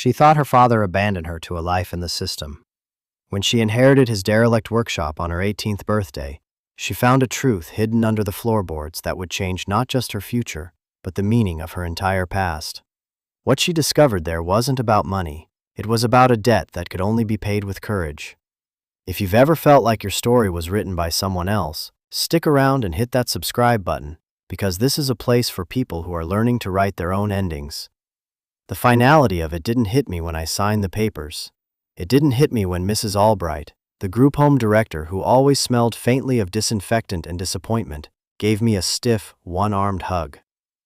She thought her father abandoned her to a life in the system. When she inherited his derelict workshop on her 18th birthday, she found a truth hidden under the floorboards that would change not just her future, but the meaning of her entire past. What she discovered there wasn't about money. It was about a debt that could only be paid with courage. If you've ever felt like your story was written by someone else, stick around and hit that subscribe button, because this is a place for people who are learning to write their own endings. The finality of it didn't hit me when I signed the papers. It didn't hit me when Mrs. Albright, the group home director who always smelled faintly of disinfectant and disappointment, gave me a stiff, one-armed hug.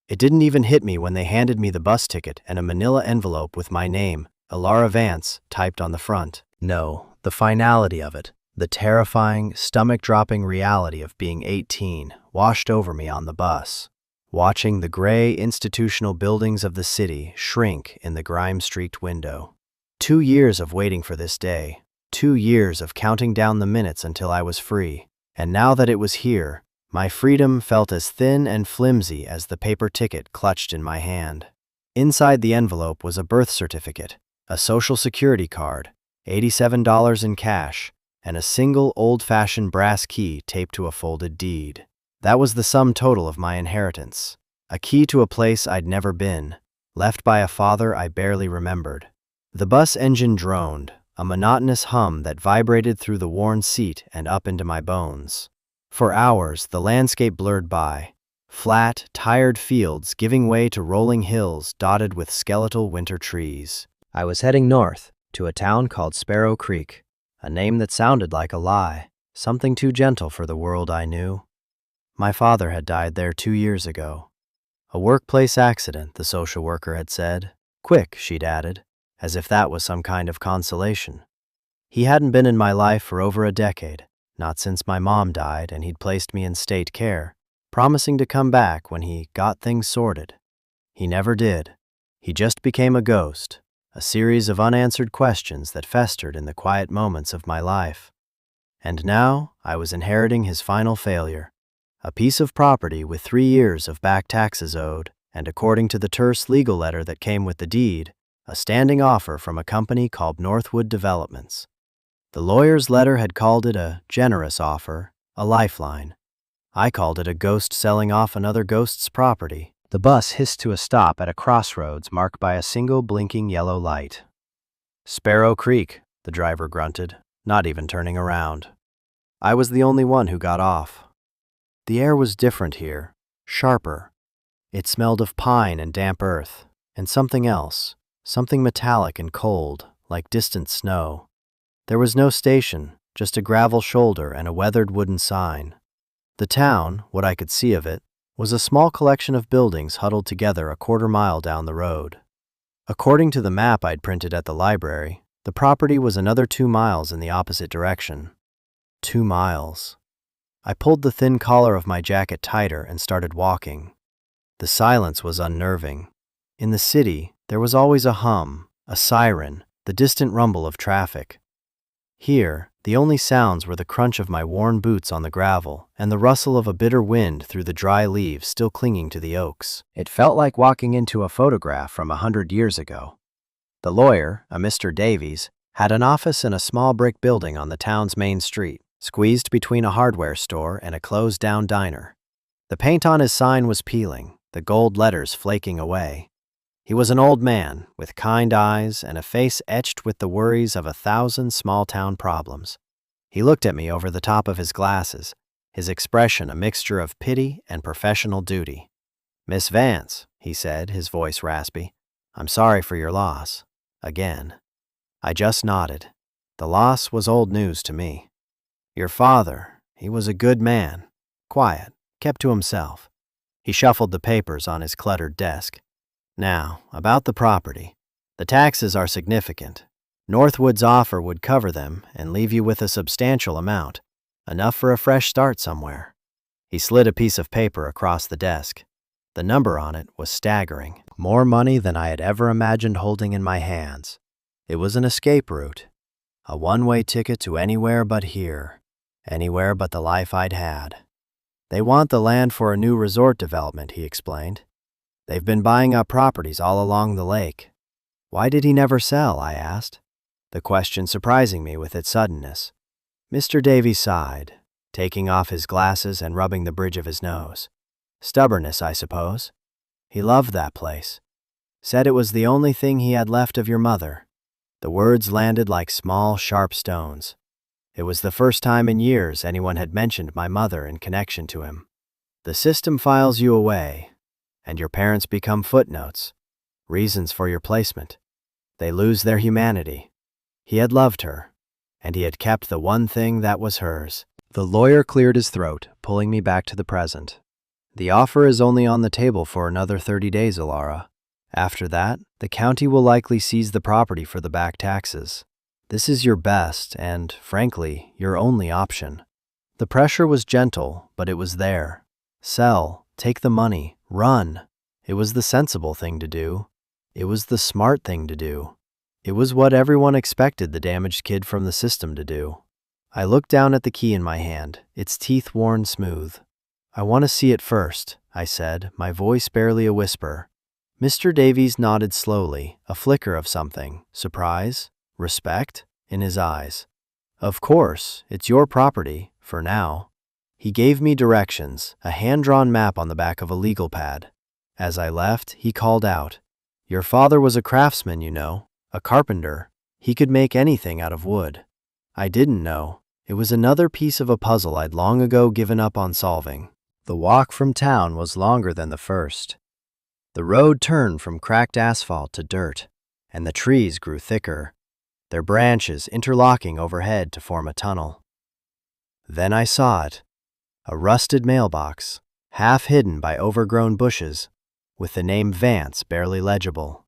It didn't even hit me when they handed me the bus ticket and a manila envelope with my name, Elara Vance, typed on the front. No, the finality of it, the terrifying, stomach-dropping reality of being 18, washed over me on the bus, watching the gray institutional buildings of the city shrink in the grime-streaked window. 2 years of waiting for this day, 2 years of counting down the minutes until I was free, and now that it was here, my freedom felt as thin and flimsy as the paper ticket clutched in my hand. Inside the envelope was a birth certificate, a social security card, $87 in cash, and a single old-fashioned brass key taped to a folded deed. That was the sum total of my inheritance, a key to a place I'd never been, left by a father I barely remembered. The bus engine droned, a monotonous hum that vibrated through the worn seat and up into my bones. For hours, the landscape blurred by, flat, tired fields giving way to rolling hills dotted with skeletal winter trees. I was heading north, to a town called Sparrow Creek, a name that sounded like a lie, something too gentle for the world I knew. My father had died there 2 years ago. A workplace accident, the social worker had said. Quick, she'd added, as if that was some kind of consolation. He hadn't been in my life for over a decade, not since my mom died and he'd placed me in state care, promising to come back when he got things sorted. He never did. He just became a ghost, a series of unanswered questions that festered in the quiet moments of my life. And now I was inheriting his final failure, a piece of property with 3 years of back taxes owed, and according to the terse legal letter that came with the deed, a standing offer from a company called Northwood Developments. The lawyer's letter had called it a generous offer, a lifeline. I called it a ghost selling off another ghost's property. The bus hissed to a stop at a crossroads marked by a single blinking yellow light. Sparrow Creek, the driver grunted, not even turning around. I was the only one who got off. The air was different here, sharper. It smelled of pine and damp earth, and something else, something metallic and cold, like distant snow. There was no station, just a gravel shoulder and a weathered wooden sign. The town, what I could see of it, was a small collection of buildings huddled together a quarter-mile down the road. According to the map I'd printed at the library, the property was another 2 miles in the opposite direction. 2 miles. I pulled the thin collar of my jacket tighter and started walking. The silence was unnerving. In the city, there was always a hum, a siren, the distant rumble of traffic. Here, the only sounds were the crunch of my worn boots on the gravel and the rustle of a bitter wind through the dry leaves still clinging to the oaks. It felt like walking into a photograph from 100 years ago. The lawyer, a Mr. Davies, had an office in a small brick building on the town's main street, squeezed between a hardware store and a closed-down diner. The paint on his sign was peeling, the gold letters flaking away. He was an old man, with kind eyes and a face etched with the worries of 1,000 small-town problems. He looked at me over the top of his glasses, his expression a mixture of pity and professional duty. "Miss Vance," he said, his voice raspy, "I'm sorry for your loss." Again. I just nodded. The loss was old news to me. "Your father, he was a good man, quiet, kept to himself." He shuffled the papers on his cluttered desk. "Now, about the property. The taxes are significant. Northwood's offer would cover them and leave you with a substantial amount, enough for a fresh start somewhere." He slid a piece of paper across the desk. The number on it was staggering, more money than I had ever imagined holding in my hands. It was an escape route, a one-way ticket to anywhere but here, anywhere but the life I'd had. "They want the land for a new resort development," he explained. "They've been buying up properties all along the lake. Why did he never sell? I asked, the question surprising me with its suddenness. Mr. Davies sighed, taking off his glasses and rubbing the bridge of his nose. Stubbornness, I suppose. He loved that place. Said it was the only thing he had left of your mother. The words landed like small, sharp stones. It was the first time in years anyone had mentioned my mother in connection to him. The system files you away, and your parents become footnotes, reasons for your placement. They lose their humanity. He had loved her, and he had kept the one thing that was hers. The lawyer cleared his throat, pulling me back to the present. The offer is only on the table for another 30 days, Alara. After that, the county will likely seize the property for the back taxes. This is your best and, frankly, your only option. The pressure was gentle, but it was there. Sell, take the money, run. It was the sensible thing to do. It was the smart thing to do. It was what everyone expected the damaged kid from the system to do. I looked down at the key in my hand, its teeth worn smooth. I want to see it first, I said, my voice barely a whisper. Mr. Davies nodded slowly, a flicker of something, surprise, respect, in his eyes. Of course, it's your property, for now. He gave me directions, a hand-drawn map on the back of a legal pad. As I left, he called out, Your father was a craftsman, you know, a carpenter. He could make anything out of wood. I didn't know. It was another piece of a puzzle I'd long ago given up on solving. The walk from town was longer than the first. The road turned from cracked asphalt to dirt, and the trees grew thicker, their branches interlocking overhead to form a tunnel. Then I saw it, a rusted mailbox, half hidden by overgrown bushes, with the name Vance barely legible.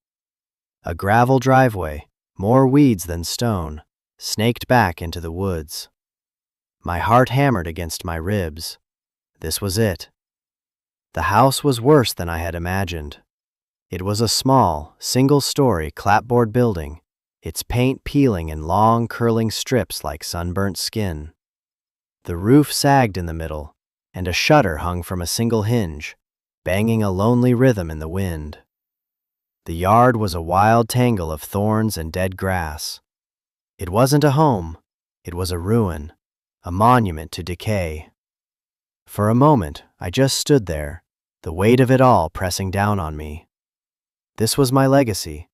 A gravel driveway, more weeds than stone, snaked back into the woods. My heart hammered against my ribs. This was it. The house was worse than I had imagined. It was a small, single-story clapboard building, its paint peeling in long, curling strips like sunburnt skin. The roof sagged in the middle, and a shutter hung from a single hinge, banging a lonely rhythm in the wind. The yard was a wild tangle of thorns and dead grass. It wasn't a home. It was a ruin, a monument to decay. For a moment, I just stood there, the weight of it all pressing down on me. This was my legacy,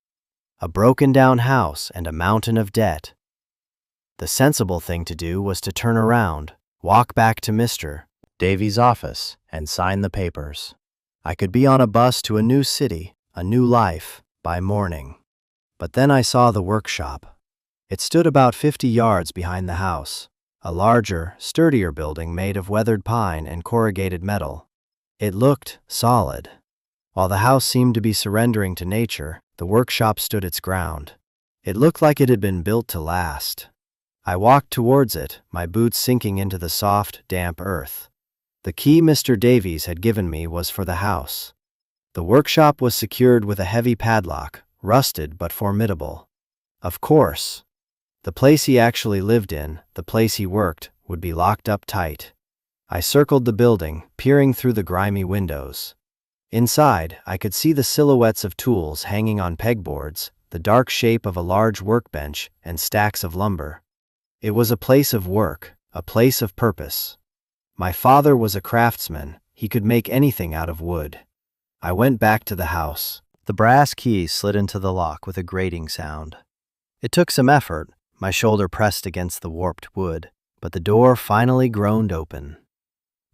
a broken-down house and a mountain of debt. The sensible thing to do was to turn around, walk back to Mr. Davies' office, and sign the papers. I could be on a bus to a new city, a new life, by morning. But then I saw the workshop. It stood about 50 yards behind the house, a larger, sturdier building made of weathered pine and corrugated metal. It looked solid. While the house seemed to be surrendering to nature, the workshop stood its ground. It looked like it had been built to last. I walked towards it, my boots sinking into the soft, damp earth. The key Mr. Davies had given me was for the house. The workshop was secured with a heavy padlock, rusted but formidable. Of course, the place he actually lived in, the place he worked, would be locked up tight. I circled the building, peering through the grimy windows. Inside, I could see the silhouettes of tools hanging on pegboards, the dark shape of a large workbench, and stacks of lumber. It was a place of work, a place of purpose. My father was a craftsman. He could make anything out of wood. I went back to the house. The brass keys slid into the lock with a grating sound. It took some effort, my shoulder pressed against the warped wood, but the door finally groaned open.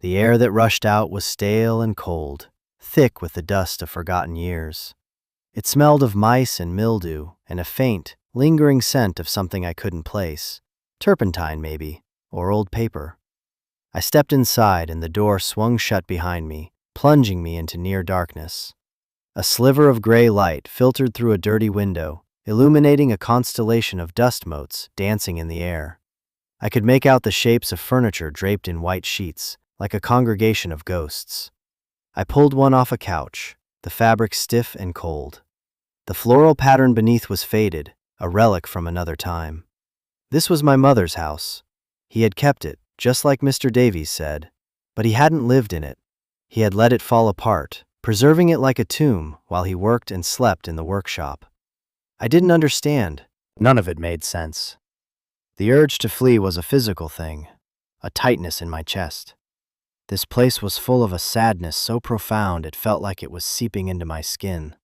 The air that rushed out was stale and cold, thick with the dust of forgotten years. It smelled of mice and mildew and a faint, lingering scent of something I couldn't place. Turpentine, maybe, or old paper. I stepped inside and the door swung shut behind me, plunging me into near darkness. A sliver of gray light filtered through a dirty window, illuminating a constellation of dust motes dancing in the air. I could make out the shapes of furniture draped in white sheets, like a congregation of ghosts. I pulled one off a couch, the fabric stiff and cold. The floral pattern beneath was faded, a relic from another time. This was my mother's house. He had kept it, just like Mr. Davies said, but he hadn't lived in it. He had let it fall apart, preserving it like a tomb while he worked and slept in the workshop. I didn't understand. None of it made sense. The urge to flee was a physical thing, a tightness in my chest. This place was full of a sadness so profound it felt like it was seeping into my skin.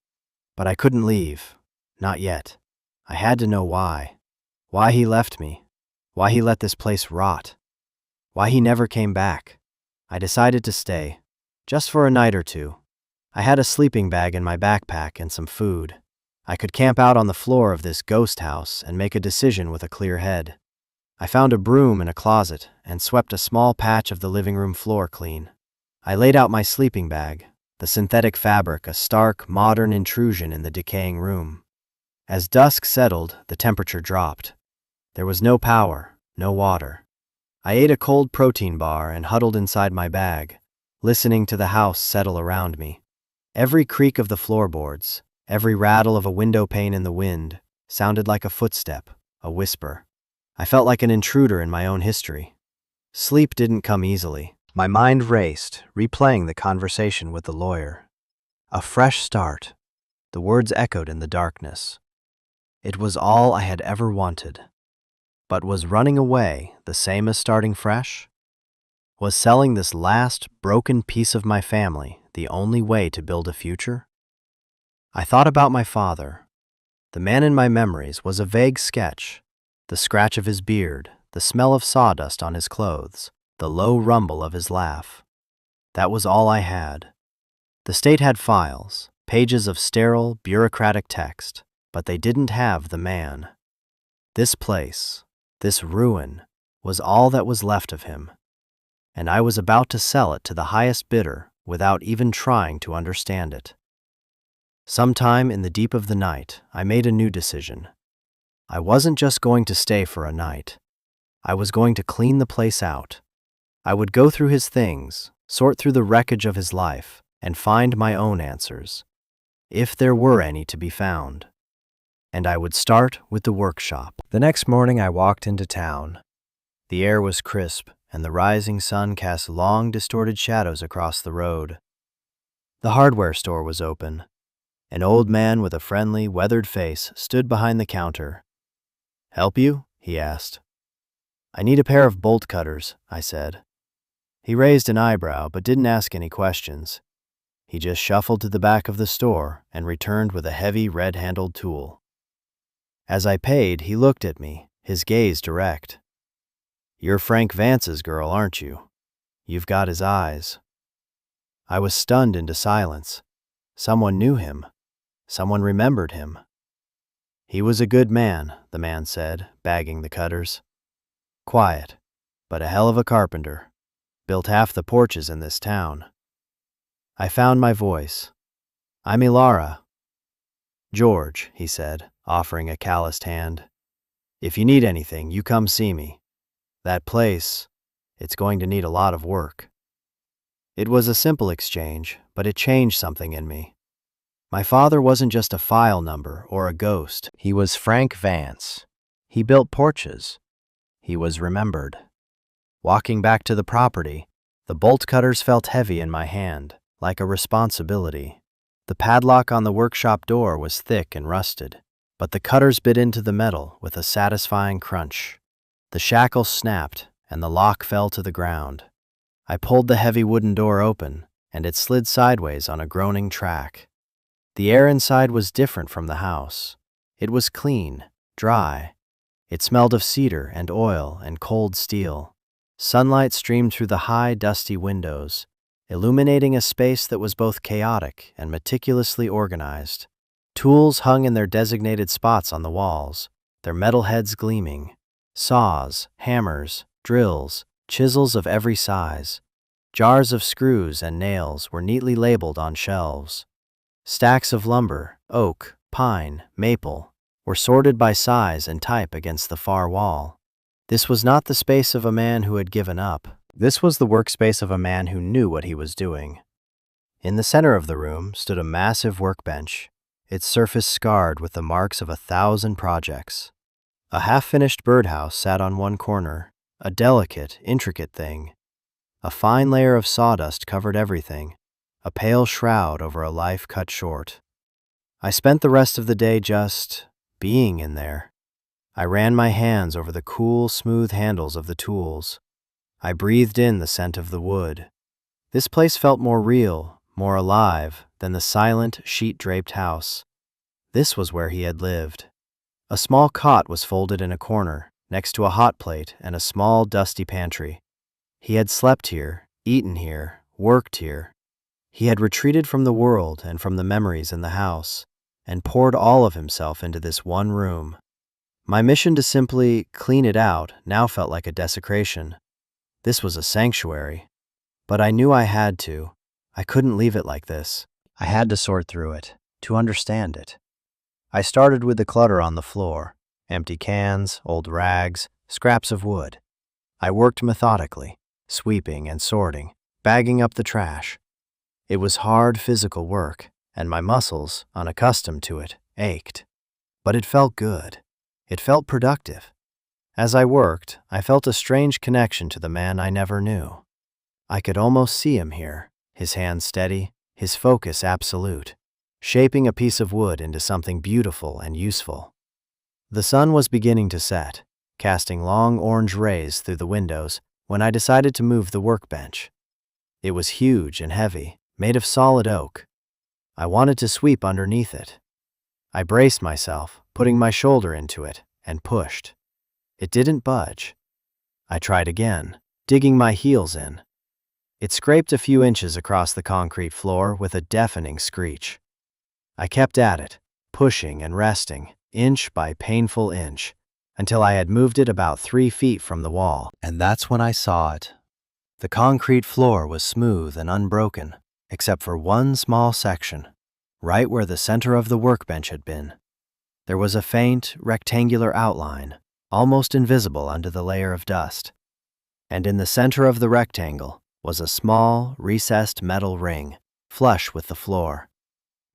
But I couldn't leave. Not yet. I had to know why. Why he left me. Why he let this place rot. Why he never came back. I decided to stay, just for a night or two. I had a sleeping bag in my backpack and some food. I could camp out on the floor of this ghost house and make a decision with a clear head. I found a broom in a closet and swept a small patch of the living room floor clean. I laid out my sleeping bag, the synthetic fabric a stark, modern intrusion in the decaying room. As dusk settled, the temperature dropped. There was no power, no water. I ate a cold protein bar and huddled inside my bag, listening to the house settle around me. Every creak of the floorboards, every rattle of a window pane in the wind, sounded like a footstep, a whisper. I felt like an intruder in my own history. Sleep didn't come easily. My mind raced, replaying the conversation with the lawyer. A fresh start. The words echoed in the darkness. It was all I had ever wanted. But was running away the same as starting fresh? Was selling this last, broken piece of my family the only way to build a future? I thought about my father. The man in my memories was a vague sketch. The scratch of his beard, the smell of sawdust on his clothes, the low rumble of his laugh. That was all I had. The state had files, pages of sterile, bureaucratic text, but they didn't have the man. This place, this ruin, was all that was left of him. And I was about to sell it to the highest bidder without even trying to understand it. Sometime in the deep of the night, I made a new decision. I wasn't just going to stay for a night. I was going to clean the place out. I would go through his things, sort through the wreckage of his life, and find my own answers, if there were any to be found. And I would start with the workshop. The next morning I walked into town. The air was crisp, and the rising sun cast long, distorted shadows across the road. The hardware store was open. An old man with a friendly, weathered face stood behind the counter. "Help you?" he asked. "I need a pair of bolt cutters," I said. He raised an eyebrow but didn't ask any questions. He just shuffled to the back of the store and returned with a heavy, red-handled tool. As I paid, he looked at me, his gaze direct. "You're Frank Vance's girl, aren't you? You've got his eyes." I was stunned into silence. Someone knew him. Someone remembered him. "He was a good man," the man said, bagging the cutters. "Quiet, but a hell of a carpenter. Built half the porches in this town." I found my voice. "I'm Ilara." "George," he said, offering a calloused hand. "If you need anything, you come see me. That place, it's going to need a lot of work." It was a simple exchange, but it changed something in me. My father wasn't just a file number or a ghost. He was Frank Vance. He built porches. He was remembered. Walking back to the property, the bolt cutters felt heavy in my hand, like a responsibility. The padlock on the workshop door was thick and rusted, but the cutters bit into the metal with a satisfying crunch. The shackle snapped, and the lock fell to the ground. I pulled the heavy wooden door open, and it slid sideways on a groaning track. The air inside was different from the house. It was clean, dry. It smelled of cedar and oil and cold steel. Sunlight streamed through the high, dusty windows, illuminating a space that was both chaotic and meticulously organized. Tools hung in their designated spots on the walls, their metal heads gleaming. Saws, hammers, drills, chisels of every size. Jars of screws and nails were neatly labeled on shelves. Stacks of lumber, oak, pine, maple, were sorted by size and type against the far wall. This was not the space of a man who had given up. This was the workspace of a man who knew what he was doing. In the center of the room stood a massive workbench, its surface scarred with the marks of 1,000 projects. A half-finished birdhouse sat on one corner, a delicate, intricate thing. A fine layer of sawdust covered everything, a pale shroud over a life cut short. I spent the rest of the day just being in there. I ran my hands over the cool, smooth handles of the tools. I breathed in the scent of the wood. This place felt more real, more alive than the silent, sheet-draped house. This was where he had lived. A small cot was folded in a corner, next to a hot plate and a small, dusty pantry. He had slept here, eaten here, worked here. He had retreated from the world and from the memories in the house, and poured all of himself into this one room. My mission to simply clean it out now felt like a desecration. This was a sanctuary. But I knew I had to. I couldn't leave it like this. I had to sort through it, to understand it. I started with the clutter on the floor, empty cans, old rags, scraps of wood. I worked methodically, sweeping and sorting, bagging up the trash. It was hard physical work, and my muscles, unaccustomed to it, ached. But it felt good. It felt productive. As I worked, I felt a strange connection to the man I never knew. I could almost see him here, his hands steady, his focus absolute, shaping a piece of wood into something beautiful and useful. The sun was beginning to set, casting long orange rays through the windows when I decided to move the workbench. It was huge and heavy, made of solid oak. I wanted to sweep underneath it. I braced myself, putting my shoulder into it, and pushed. It didn't budge. I tried again, digging my heels in. It scraped a few inches across the concrete floor with a deafening screech. I kept at it, pushing and resting, inch by painful inch, until I had moved it about 3 feet from the wall. And that's when I saw it. The concrete floor was smooth and unbroken, except for one small section, right where the center of the workbench had been. There was a faint, rectangular outline, almost invisible under the layer of dust. And in the center of the rectangle was a small, recessed metal ring, flush with the floor.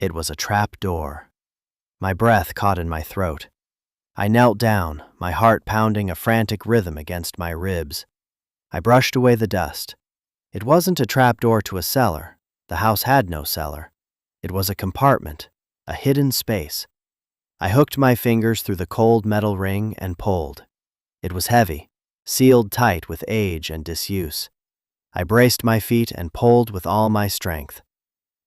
It was a trap door. My breath caught in my throat. I knelt down, my heart pounding a frantic rhythm against my ribs. I brushed away the dust. It wasn't a trap door to a cellar. The house had no cellar. It was a compartment, a hidden space. I hooked my fingers through the cold metal ring and pulled. It was heavy, sealed tight with age and disuse. I braced my feet and pulled with all my strength.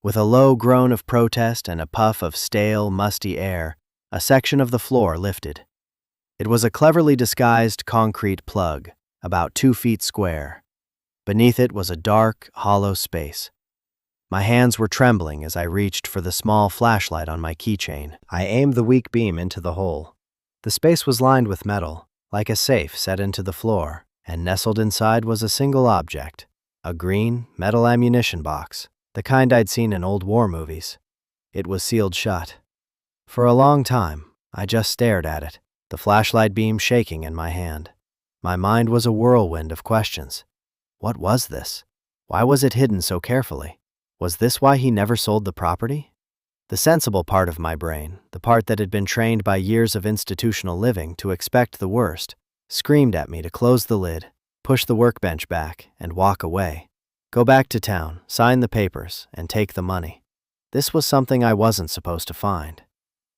With a low groan of protest and a puff of stale, musty air, a section of the floor lifted. It was a cleverly disguised concrete plug, about 2 feet square. Beneath it was a dark, hollow space. My hands were trembling as I reached for the small flashlight on my keychain. I aimed the weak beam into the hole. The space was lined with metal, like a safe set into the floor, and nestled inside was a single object, a green, metal ammunition box, the kind I'd seen in old war movies. It was sealed shut. For a long time, I just stared at it, the flashlight beam shaking in my hand. My mind was a whirlwind of questions. What was this? Why was it hidden so carefully? Was this why he never sold the property? The sensible part of my brain, the part that had been trained by years of institutional living to expect the worst, screamed at me to close the lid, push the workbench back, and walk away. Go back to town, sign the papers, and take the money. This was something I wasn't supposed to find.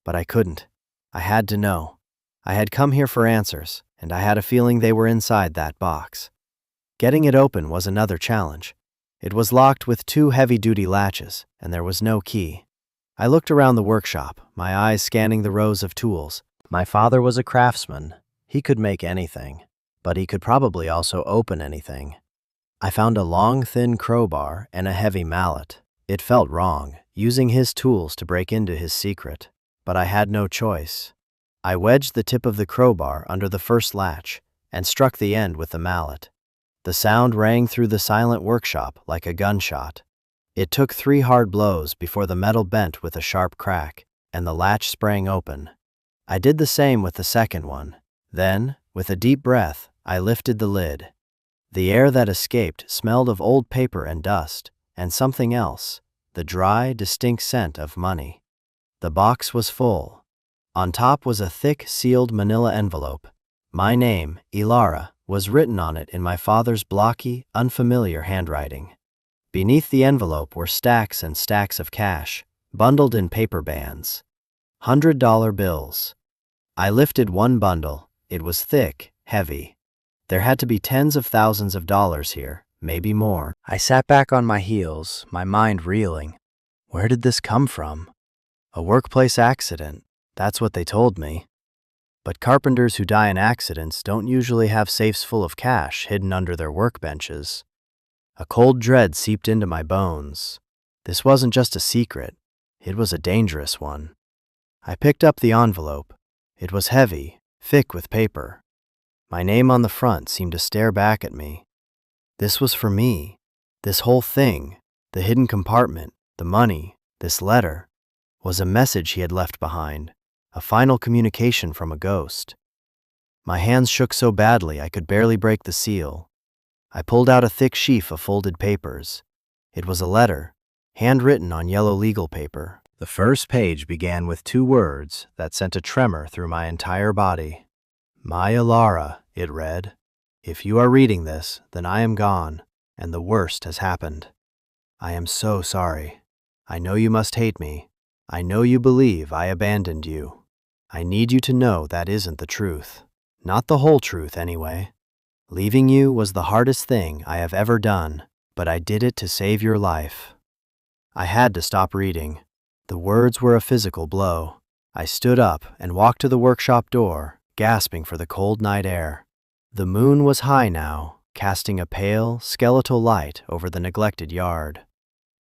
But I couldn't. I had to know. I had come here for answers, and I had a feeling they were inside that box. Getting it open was another challenge. It was locked with 2 heavy-duty latches, and there was no key. I looked around the workshop, my eyes scanning the rows of tools. My father was a craftsman. He could make anything, but he could probably also open anything. I found a long, thin crowbar and a heavy mallet. It felt wrong, using his tools to break into his secret, but I had no choice. I wedged the tip of the crowbar under the first latch and struck the end with the mallet. The sound rang through the silent workshop like a gunshot. It took 3 hard blows before the metal bent with a sharp crack, and the latch sprang open. I did the same with the second one. Then, with a deep breath, I lifted the lid. The air that escaped smelled of old paper and dust, and something else, the dry, distinct scent of money. The box was full. On top was a thick, sealed manila envelope. My name, Ilara, was written on it in my father's blocky, unfamiliar handwriting. Beneath the envelope were stacks and stacks of cash, bundled in paper bands. $100 bills. I lifted one bundle. It was thick, heavy. There had to be tens of thousands of dollars here, maybe more. I sat back on my heels, my mind reeling. Where did this come from? A workplace accident. That's what they told me. But carpenters who die in accidents don't usually have safes full of cash hidden under their workbenches. A cold dread seeped into my bones. This wasn't just a secret. It was a dangerous one. I picked up the envelope. It was heavy, thick with paper. My name on the front seemed to stare back at me. This was for me. This whole thing, the hidden compartment, the money, this letter, was a message he had left behind, a final communication from a ghost. My hands shook so badly I could barely break the seal. I pulled out a thick sheaf of folded papers. It was a letter, handwritten on yellow legal paper. The first page began with 2 words that sent a tremor through my entire body. My Alara, it read. If you are reading this, then I am gone, and the worst has happened. I am so sorry. I know you must hate me. I know you believe I abandoned you. I need you to know that isn't the truth. Not the whole truth, anyway. Leaving you was the hardest thing I have ever done, but I did it to save your life. I had to stop reading. The words were a physical blow. I stood up and walked to the workshop door, gasping for the cold night air. The moon was high now, casting a pale, skeletal light over the neglected yard.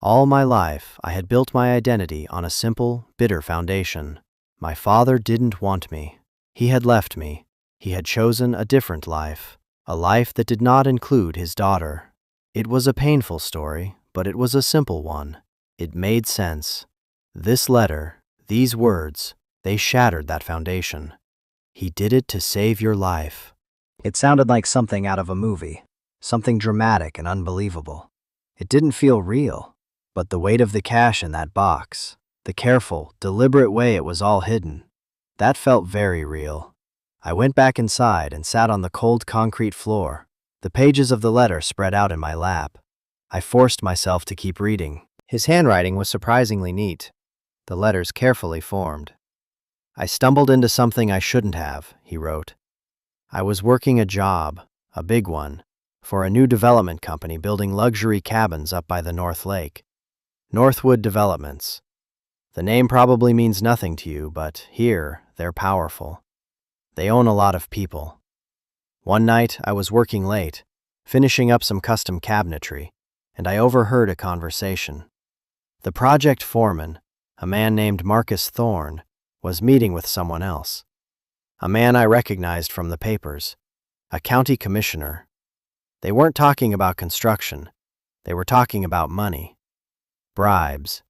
All my life, I had built my identity on a simple, bitter foundation. My father didn't want me. He had left me. He had chosen a different life, a life that did not include his daughter. It was a painful story, but it was a simple one. It made sense. This letter, these words, they shattered that foundation. He did it to save your life. It sounded like something out of a movie, something dramatic and unbelievable. It didn't feel real, but the weight of the cash in that box, the careful, deliberate way it was all hidden, that felt very real. I went back inside and sat on the cold concrete floor, the pages of the letter spread out in my lap. I forced myself to keep reading. His handwriting was surprisingly neat, the letters carefully formed. I stumbled into something I shouldn't have, he wrote. I was working a job, a big one, for a new development company building luxury cabins up by the North Lake. Northwood Developments. The name probably means nothing to you, but here, they're powerful. They own a lot of people. One night, I was working late, finishing up some custom cabinetry, and I overheard a conversation. The project foreman, a man named Marcus Thorne, was meeting with someone else. A man I recognized from the papers, a county commissioner. They weren't talking about construction. They were talking about money, bribes,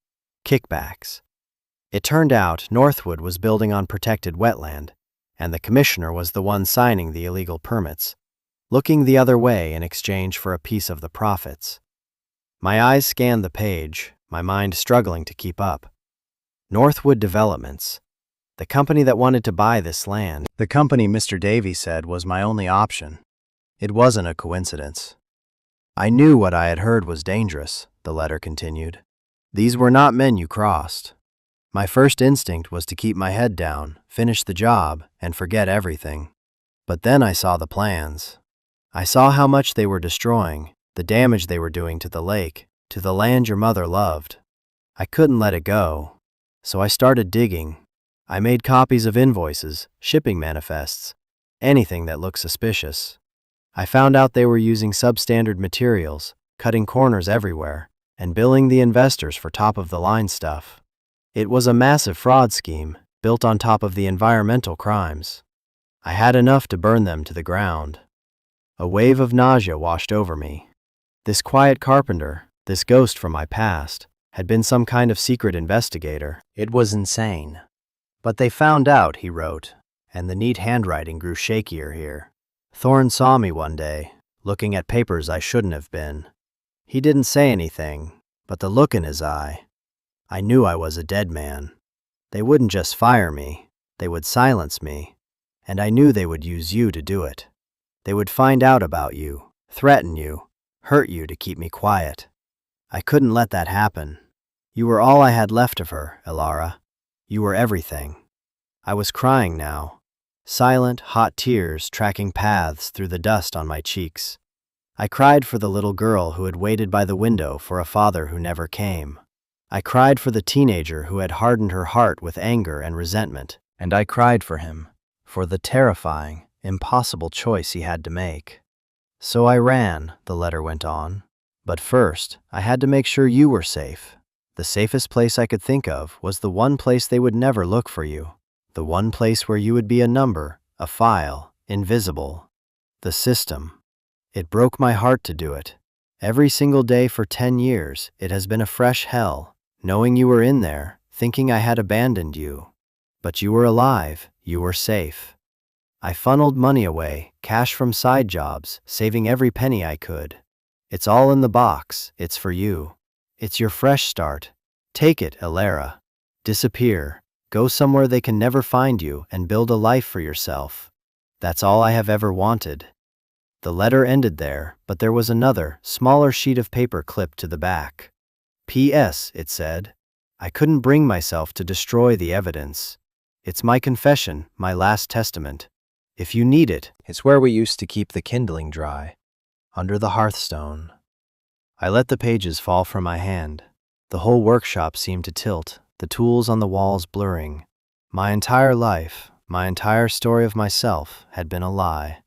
kickbacks. It turned out Northwood was building on protected wetland, and the commissioner was the one signing the illegal permits, looking the other way in exchange for a piece of the profits. My eyes scanned the page, my mind struggling to keep up. Northwood Developments, the company that wanted to buy this land. The company Mr. Davy said was my only option. It wasn't a coincidence. I knew what I had heard was dangerous, the letter continued. These were not men you crossed. My first instinct was to keep my head down, finish the job, and forget everything. But then I saw the plans. I saw how much they were destroying, the damage they were doing to the lake, to the land your mother loved. I couldn't let it go, so I started digging. I made copies of invoices, shipping manifests, anything that looked suspicious. I found out they were using substandard materials, cutting corners everywhere, and billing the investors for top-of-the-line stuff. It was a massive fraud scheme, built on top of the environmental crimes. I had enough to burn them to the ground. A wave of nausea washed over me. This quiet carpenter, this ghost from my past, had been some kind of secret investigator. It was insane. But they found out, he wrote, and the neat handwriting grew shakier here. Thorne saw me one day, looking at papers I shouldn't have been. He didn't say anything, but the look in his eye, I knew I was a dead man. They wouldn't just fire me, they would silence me, and I knew they would use you to do it. They would find out about you, threaten you, hurt you to keep me quiet. I couldn't let that happen. You were all I had left of her, Elara. You were everything. I was crying now, silent, hot tears tracking paths through the dust on my cheeks. I cried for the little girl who had waited by the window for a father who never came. I cried for the teenager who had hardened her heart with anger and resentment. And I cried for him, for the terrifying, impossible choice he had to make. So I ran, the letter went on. But first, I had to make sure you were safe. The safest place I could think of was the one place they would never look for you. The one place where you would be a number, a file, invisible. The system. It broke my heart to do it. Every single day for 10 years, it has been a fresh hell, knowing you were in there, thinking I had abandoned you. But you were alive, you were safe. I funneled money away, cash from side jobs, saving every penny I could. It's all in the box, it's for you. It's your fresh start. Take it, Alara. Disappear. Go somewhere they can never find you and build a life for yourself. That's all I have ever wanted. The letter ended there, but there was another, smaller sheet of paper clipped to the back. P.S., it said. I couldn't bring myself to destroy the evidence. It's my confession, my last testament. If you need it, it's where we used to keep the kindling dry. Under the hearthstone. I let the pages fall from my hand. The whole workshop seemed to tilt, the tools on the walls blurring. My entire life, my entire story of myself, had been a lie.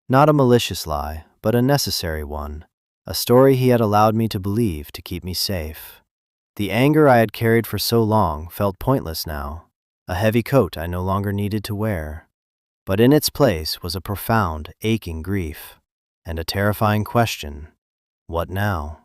Not a malicious lie, but a necessary one. A story he had allowed me to believe to keep me safe. The anger I had carried for so long felt pointless now. A heavy coat I no longer needed to wear. But in its place was a profound, aching grief. And a terrifying question. What now?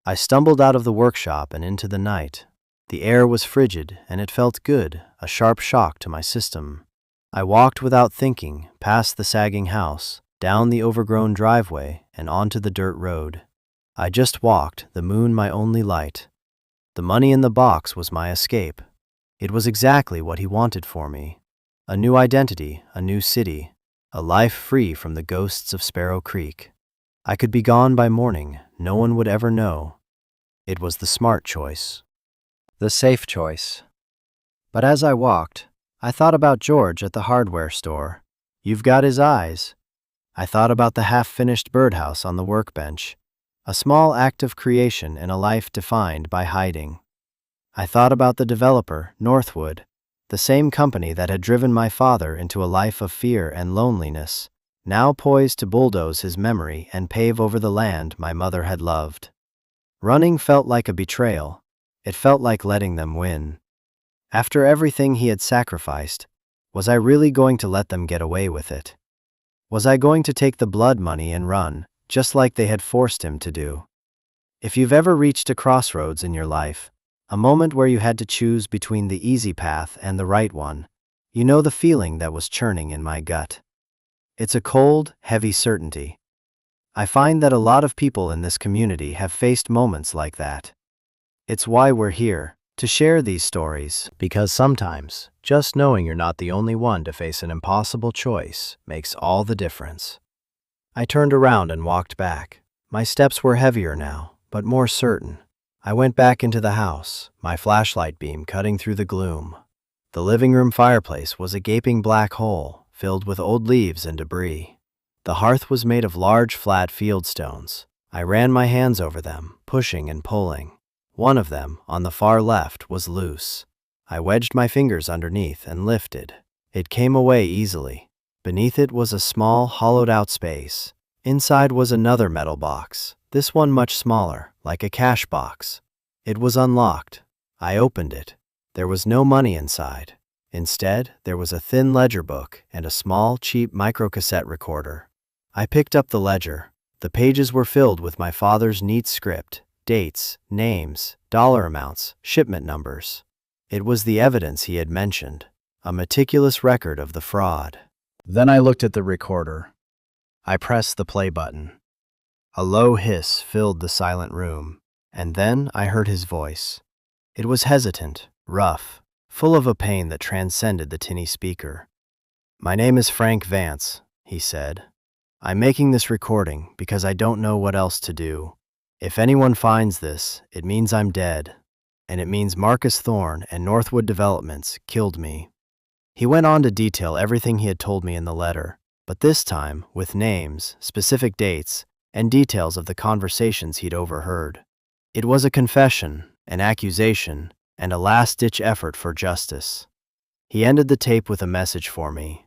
I stumbled out of the workshop and into the night. The air was frigid, and it felt good, a sharp shock to my system. I walked without thinking, past the sagging house, down the overgrown driveway, and onto the dirt road. I just walked, the moon my only light. The money in the box was my escape. It was exactly what he wanted for me. A new identity, a new city, a life free from the ghosts of Sparrow Creek. I could be gone by morning, no one would ever know. It was the smart choice. The safe choice. But as I walked, I thought about George at the hardware store. You've got his eyes. I thought about the half-finished birdhouse on the workbench, a small act of creation in a life defined by hiding. I thought about the developer, Northwood, the same company that had driven my father into a life of fear and loneliness, now poised to bulldoze his memory and pave over the land my mother had loved. Running felt like a betrayal. It felt like letting them win. After everything he had sacrificed, was I really going to let them get away with it? Was I going to take the blood money and run, just like they had forced him to do? If you've ever reached a crossroads in your life, a moment where you had to choose between the easy path and the right one, you know the feeling that was churning in my gut. It's a cold, heavy certainty. I find that a lot of people in this community have faced moments like that. It's why we're here, to share these stories, because sometimes, just knowing you're not the only one to face an impossible choice makes all the difference. I turned around and walked back. My steps were heavier now, but more certain. I went back into the house, my flashlight beam cutting through the gloom. The living room fireplace was a gaping black hole, filled with old leaves and debris. The hearth was made of large, flat field stones. I ran my hands over them, pushing and pulling. One of them, on the far left, was loose. I wedged my fingers underneath and lifted. It came away easily. Beneath it was a small, hollowed-out space. Inside was another metal box, this one much smaller, like a cash box. It was unlocked. I opened it. There was no money inside. Instead, there was a thin ledger book and a small, cheap microcassette recorder. I picked up the ledger. The pages were filled with my father's neat script, dates, names, dollar amounts, shipment numbers. It was the evidence he had mentioned, a meticulous record of the fraud. Then I looked at the recorder. I pressed the play button. A low hiss filled the silent room, and then I heard his voice. It was hesitant, rough, full of a pain that transcended the tinny speaker. "My name is Frank Vance," he said. "I'm making this recording because I don't know what else to do. If anyone finds this, it means I'm dead, and it means Marcus Thorne and Northwood Developments killed me. He went on to detail everything he had told me in the letter, but this time with names, specific dates, and details of the conversations he'd overheard. It was a confession, an accusation, and a last-ditch effort for justice. He ended the tape with a message for me.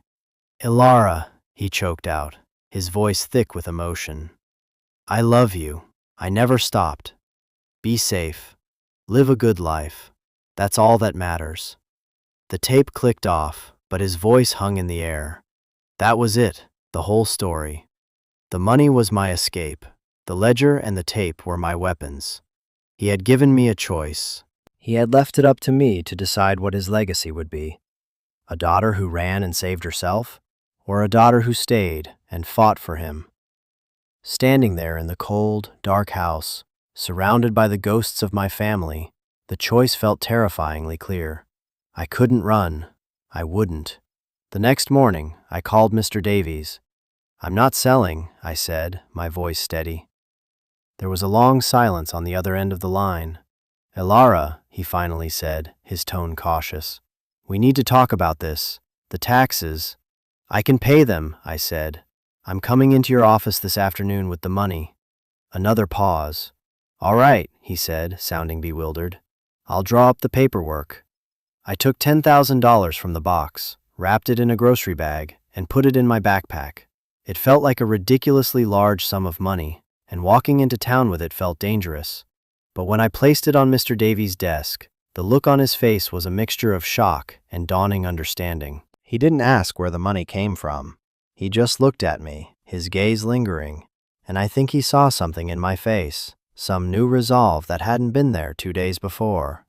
"Ilara," he choked out, his voice thick with emotion. "I love you. I never stopped. Be safe. Live a good life. That's all that matters." The tape clicked off, but his voice hung in the air. That was it, the whole story. The money was my escape. The ledger and the tape were my weapons. He had given me a choice. He had left it up to me to decide what his legacy would be. A daughter who ran and saved herself, or a daughter who stayed and fought for him. Standing there in the cold, dark house, surrounded by the ghosts of my family, the choice felt terrifyingly clear. I couldn't run. I wouldn't. The next morning, I called Mr. Davies. "I'm not selling," I said, my voice steady. There was a long silence on the other end of the line. "Ilara," he finally said, his tone cautious. "We need to talk about this. The taxes." "I can pay them," I said. "I'm coming into your office this afternoon with the money." Another pause. "All right," he said, sounding bewildered. "I'll draw up the paperwork." I took $10,000 from the box, wrapped it in a grocery bag, and put it in my backpack. It felt like a ridiculously large sum of money, and walking into town with it felt dangerous. But when I placed it on Mr. Davies' desk, the look on his face was a mixture of shock and dawning understanding. He didn't ask where the money came from. He just looked at me, his gaze lingering, and I think he saw something in my face, some new resolve that hadn't been there 2 days before.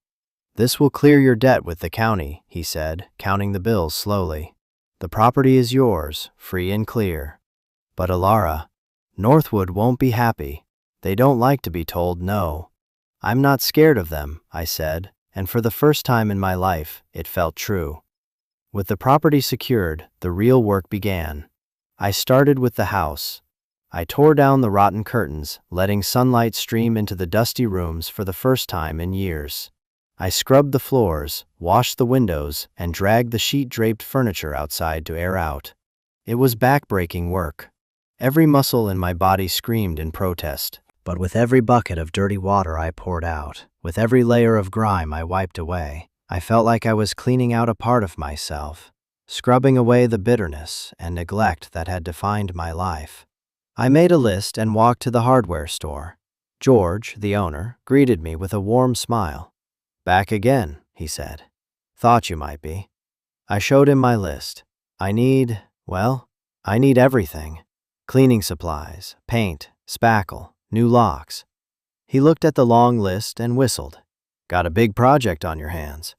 "This will clear your debt with the county," he said, counting the bills slowly. "The property is yours, free and clear. But Ilara, Northwood won't be happy. They don't like to be told no." "I'm not scared of them," I said, and for the first time in my life, it felt true. With the property secured, the real work began. I started with the house. I tore down the rotten curtains, letting sunlight stream into the dusty rooms for the first time in years. I scrubbed the floors, washed the windows, and dragged the sheet-draped furniture outside to air out. It was back-breaking work. Every muscle in my body screamed in protest, but with every bucket of dirty water I poured out, with every layer of grime I wiped away, I felt like I was cleaning out a part of myself, scrubbing away the bitterness and neglect that had defined my life. I made a list and walked to the hardware store. George, the owner, greeted me with a warm smile. "Back again," he said. "Thought you might be." I showed him my list. I need everything. Cleaning supplies, paint, spackle, new locks." He looked at the long list and whistled. "Got a big project on your hands."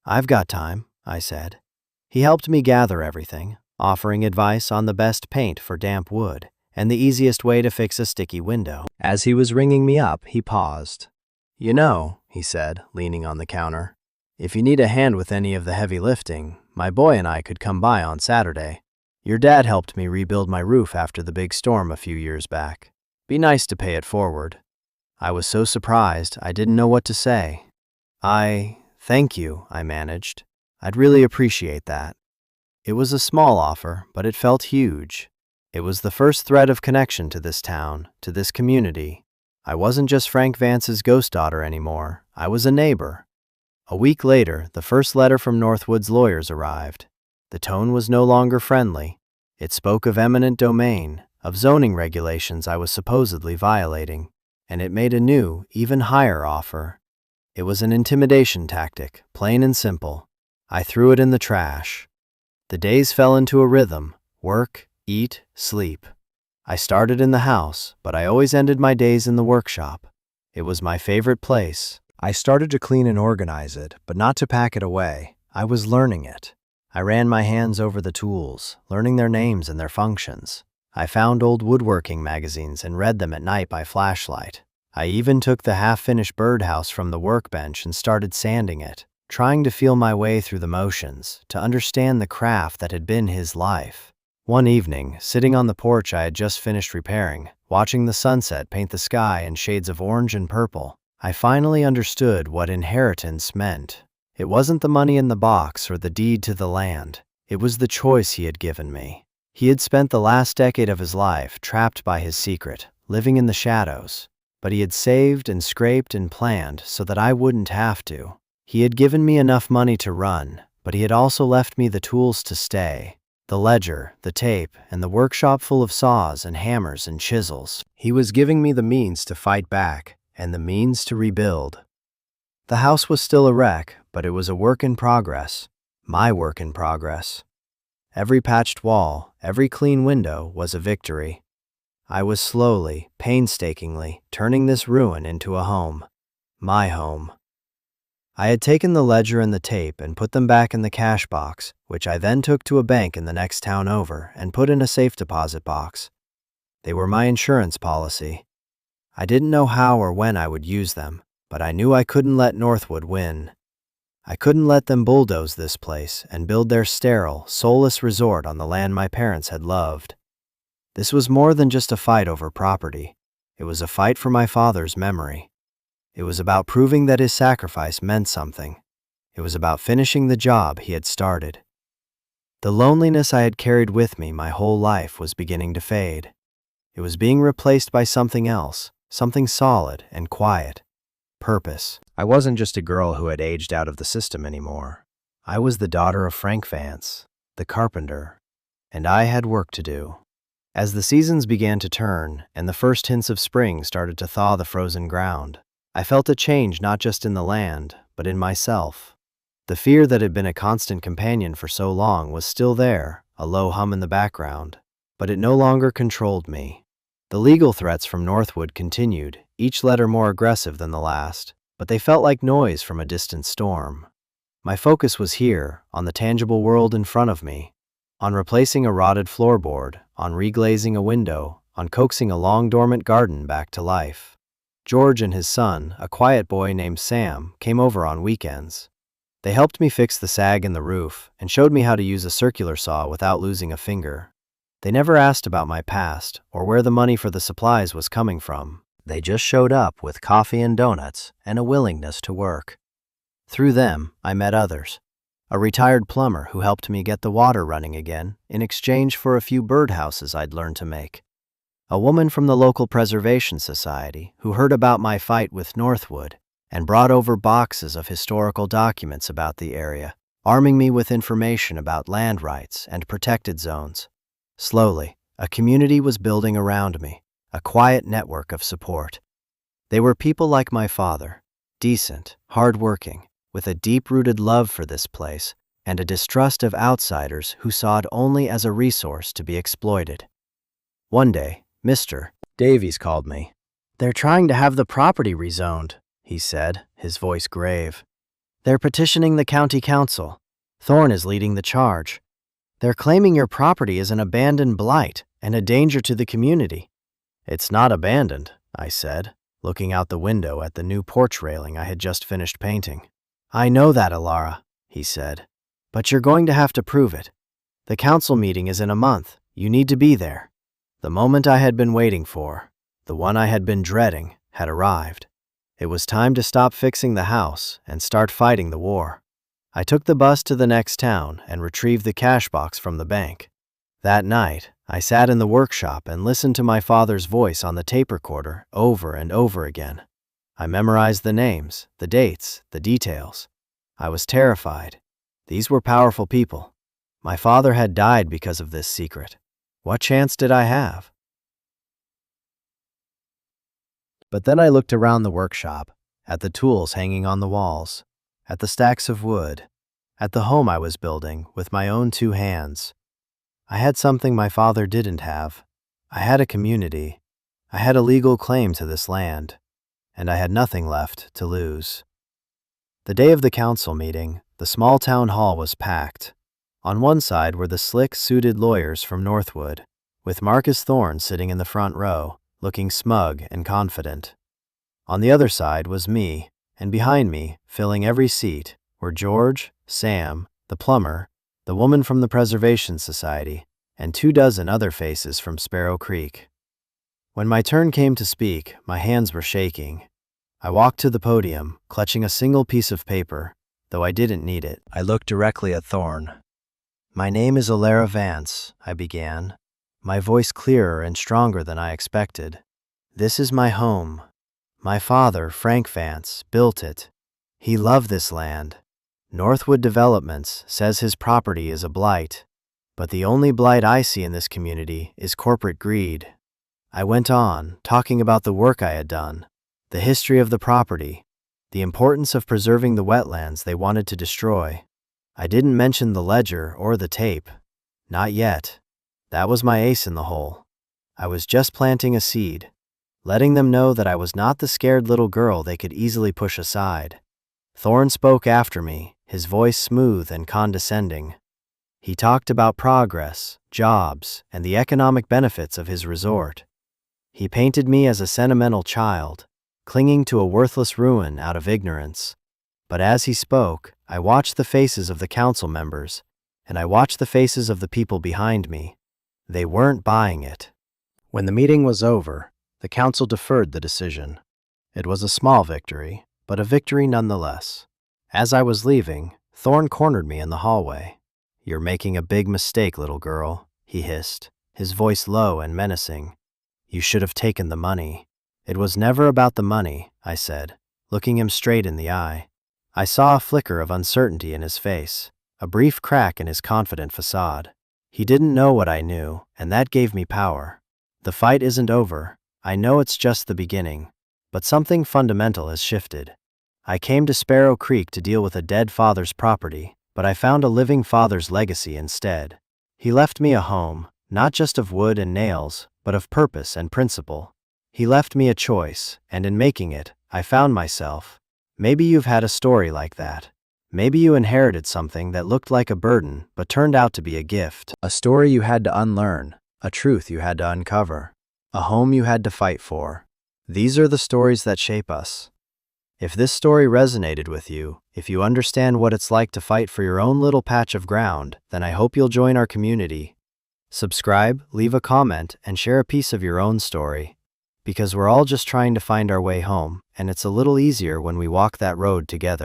"I've got time," I said. He helped me gather everything, offering advice on the best paint for damp wood and the easiest way to fix a sticky window. As he was ringing me up, he paused. "You know," he said, leaning on the counter, "if you need a hand with any of the heavy lifting, my boy and I could come by on Saturday. Your dad helped me rebuild my roof after the big storm a few years back. Be nice to pay it forward." I was so surprised, I didn't know what to say. Thank you," I managed. "I'd really appreciate that." It was a small offer, but it felt huge. It was the first thread of connection to this town, to this community. I wasn't just Frank Vance's ghost daughter anymore. I was a neighbor. A week later, the first letter from Northwood's lawyers arrived. The tone was no longer friendly. It spoke of eminent domain, of zoning regulations I was supposedly violating, and it made a new, even higher offer. It was an intimidation tactic, plain and simple. I threw it in the trash. The days fell into a rhythm: work, eat, sleep. I started in the house, but I always ended my days in the workshop. It was my favorite place. I started to clean and organize it, but not to pack it away. I was learning it. I ran my hands over the tools, learning their names and their functions. I found old woodworking magazines and read them at night by flashlight. I even took the half-finished birdhouse from the workbench and started sanding it, trying to feel my way through the motions, to understand the craft that had been his life. One evening, sitting on the porch I had just finished repairing, watching the sunset paint the sky in shades of orange and purple, I finally understood what inheritance meant. It wasn't the money in the box or the deed to the land. It was the choice he had given me. He had spent the last decade of his life trapped by his secret, living in the shadows. But he had saved and scraped and planned so that I wouldn't have to. He had given me enough money to run, but he had also left me the tools to stay. The ledger, the tape, and the workshop full of saws and hammers and chisels. He was giving me the means to fight back and the means to rebuild. The house was still a wreck, but it was a work in progress. My work in progress. Every patched wall, every clean window was a victory. I was slowly, painstakingly, turning this ruin into a home. My home. I had taken the ledger and the tape and put them back in the cash box, which I then took to a bank in the next town over and put in a safe deposit box. They were my insurance policy. I didn't know how or when I would use them, but I knew I couldn't let Northwood win. I couldn't let them bulldoze this place and build their sterile, soulless resort on the land my parents had loved. This was more than just a fight over property. It was a fight for my father's memory. It was about proving that his sacrifice meant something. It was about finishing the job he had started. The loneliness I had carried with me my whole life was beginning to fade. It was being replaced by something else, something solid and quiet. Purpose. I wasn't just a girl who had aged out of the system anymore. I was the daughter of Frank Vance, the carpenter, and I had work to do. As the seasons began to turn and the first hints of spring started to thaw the frozen ground, I felt a change not just in the land, but in myself. The fear that had been a constant companion for so long was still there, a low hum in the background, but it no longer controlled me. The legal threats from Northwood continued, each letter more aggressive than the last, but they felt like noise from a distant storm. My focus was here, on the tangible world in front of me, on replacing a rotted floorboard, on reglazing a window, on coaxing a long-dormant garden back to life. George and his son, a quiet boy named Sam, came over on weekends. They helped me fix the sag in the roof and showed me how to use a circular saw without losing a finger. They never asked about my past or where the money for the supplies was coming from. They just showed up with coffee and donuts and a willingness to work. Through them, I met others. A retired plumber who helped me get the water running again in exchange for a few birdhouses I'd learned to make. A woman from the local preservation society who heard about my fight with Northwood and brought over boxes of historical documents about the area, arming me with information about land rights and protected zones. Slowly, a community was building around me, a quiet network of support. They were people like my father, decent, hardworking, with a deep-rooted love for this place and a distrust of outsiders who saw it only as a resource to be exploited. One day, Mr. Davies called me. "They're trying to have the property rezoned," he said, his voice grave. "They're petitioning the county council. Thorne is leading the charge. They're claiming your property is an abandoned blight and a danger to the community." "It's not abandoned," I said, looking out the window at the new porch railing I had just finished painting. "I know that, Alara," he said, "but you're going to have to prove it. The council meeting is in a month. You need to be there." The moment I had been waiting for, the one I had been dreading, had arrived. It was time to stop fixing the house and start fighting the war. I took the bus to the next town and retrieved the cash box from the bank. That night, I sat in the workshop and listened to my father's voice on the tape recorder over and over again. I memorized the names, the dates, the details. I was terrified. These were powerful people. My father had died because of this secret. What chance did I have? But then I looked around the workshop, at the tools hanging on the walls, at the stacks of wood, at the home I was building with my own 2 hands. I had something my father didn't have. I had a community. I had a legal claim to this land, and I had nothing left to lose. The day of the council meeting, the small town hall was packed. On one side were the slick-suited lawyers from Northwood, with Marcus Thorne sitting in the front row, looking smug and confident. On the other side was me, and behind me, filling every seat, were George, Sam, the plumber, the woman from the Preservation Society, and 24 other faces from Sparrow Creek. When my turn came to speak, my hands were shaking. I walked to the podium, clutching a single piece of paper, though I didn't need it. I looked directly at Thorne. My name is Alara Vance, I began, my voice clearer and stronger than I expected. This is my home. My father, Frank Vance, built it. He loved this land. Northwood Developments says his property is a blight, but the only blight I see in this community is corporate greed. I went on, talking about the work I had done, the history of the property, the importance of preserving the wetlands they wanted to destroy. I didn't mention the ledger or the tape. Not yet. That was my ace in the hole. I was just planting a seed, letting them know that I was not the scared little girl they could easily push aside. Thorne spoke after me, his voice smooth and condescending. He talked about progress, jobs, and the economic benefits of his resort. He painted me as a sentimental child, clinging to a worthless ruin out of ignorance. But as he spoke, I watched the faces of the council members, and I watched the faces of the people behind me. They weren't buying it. When the meeting was over, the council deferred the decision. It was a small victory, but a victory nonetheless. As I was leaving, Thorne cornered me in the hallway. "You're making a big mistake, little girl," he hissed, his voice low and menacing. "You should have taken the money." "It was never about the money," I said, looking him straight in the eye. I saw a flicker of uncertainty in his face, a brief crack in his confident facade. He didn't know what I knew, and that gave me power. The fight isn't over. I know it's just the beginning, but something fundamental has shifted. I came to Sparrow Creek to deal with a dead father's property, but I found a living father's legacy instead. He left me a home, not just of wood and nails, but of purpose and principle. He left me a choice, and in making it, I found myself. Maybe you've had a story like that. Maybe you inherited something that looked like a burden but turned out to be a gift. A story you had to unlearn, a truth you had to uncover, a home you had to fight for. These are the stories that shape us. If this story resonated with you, if you understand what it's like to fight for your own little patch of ground, then I hope you'll join our community. Subscribe, leave a comment, and share a piece of your own story. Because we're all just trying to find our way home, and it's a little easier when we walk that road together.